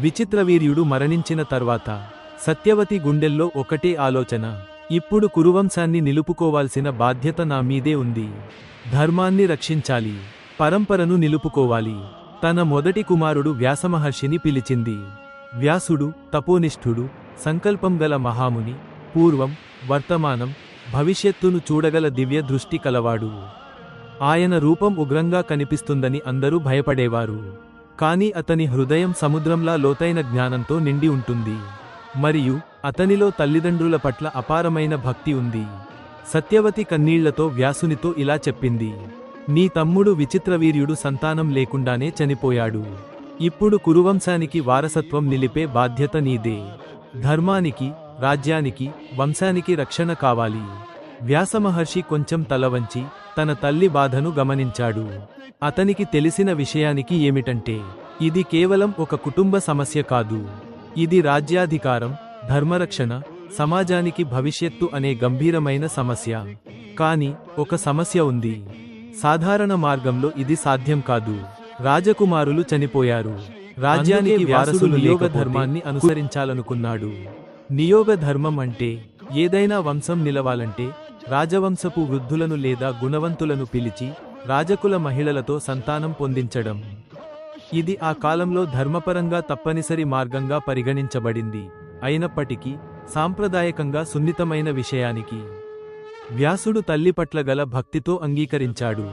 విచిత్రవీర్యుడు మరణించిన తర్వాత సత్యవతి గుండెల్లో ఒకటే ఆలోచన, ఇప్పుడు కురువంశాన్ని నిలుపుకోవాల్సిన బాధ్యత నా మీదే ఉంది. ధర్మాన్ని రక్షించాలి, పరంపరను నిలుపుకోవాలి. తన మొదటి కుమారుడు వ్యాసమహర్షిని పిలిచింది. వ్యాసుడు తపోనిష్ఠుడు, సంకల్పం గల మహాముని, పూర్వం, వర్తమానం, భవిష్యత్తును చూడగల దివ్య దృష్టి కలవాడు. ఆయన రూపం ఉగ్రంగా కనిపిస్తుందని అందరూ భయపడేవారు. కాని అతని హృదయం సముద్రంలా లోతైన జ్ఞానంతో నిండి ఉంటుంది. మరియు అతనిలో తల్లిదండ్రుల పట్ల అపారమైన భక్తి ఉంది. సత్యవతి కన్నీళ్లతో వ్యాసునితో ఇలా చెప్పింది, నీ తమ్ముడు విచిత్రవీర్యుడు సంతానం లేకుండానే చనిపోయాడు. ఇప్పుడు కురువంశానికి వారసత్వం నిలిపే బాధ్యత నీదే. ధర్మానికి, రాజ్యానికి, వంశానికి రక్షణ కావాలి. వ్యాసమహర్షి కొంచెం తలవంచి తన తల్లి బాధను గమనించాడు. అతనికి తెలిసిన విషయానికి ఏమిటంటే, ఇది కేవలం ఒక కుటుంబ సమస్య కాదు. ఇది రాజ్యాధికారం, ధర్మరక్షణ, సమాజానికి భవిష్యత్తు అనే గంభీరమైన సమస్య. కాని ఒక సమస్య ఉంది. సాధారణ మార్గంలో ఇది సాధ్యం కాదు. రాజకుమారులు చనిపోయారు. రాజ్యానికి వారసులు నియోగ ధర్మాన్ని అనుసరించాలనుకున్నాడు. నియోగ ధర్మం అంటే ఏదైనా వంశం నిలవాలంటే రాజవంశపు వృద్ధులను లేదా గుణవంతులను పిలిచి రాజకుల మహిళలతో సంతానం పొందించడం. ఇది ఆ కాలంలో ధర్మపరంగా తప్పనిసరి మార్గంగా పరిగణించబడింది. అయినప్పటికీ సాంప్రదాయకంగా సున్నితమైన విషయానికి వ్యాసుడు తల్లి పట్ల గల భక్తితో అంగీకరించాడు.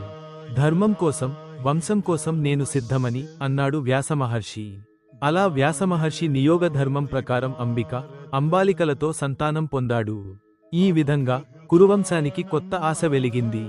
ధర్మం కోసం, వంశం కోసం నేను సిద్ధమని అన్నాడు వ్యాసమహర్షి. అలా వ్యాసమహర్షి నియోగ ధర్మం ప్రకారం అంబిక, అంబాలికలతో సంతానం పొందాడు. ఈ విధంగా కురువంశానికి కొత్త ఆశ వెలిగింది.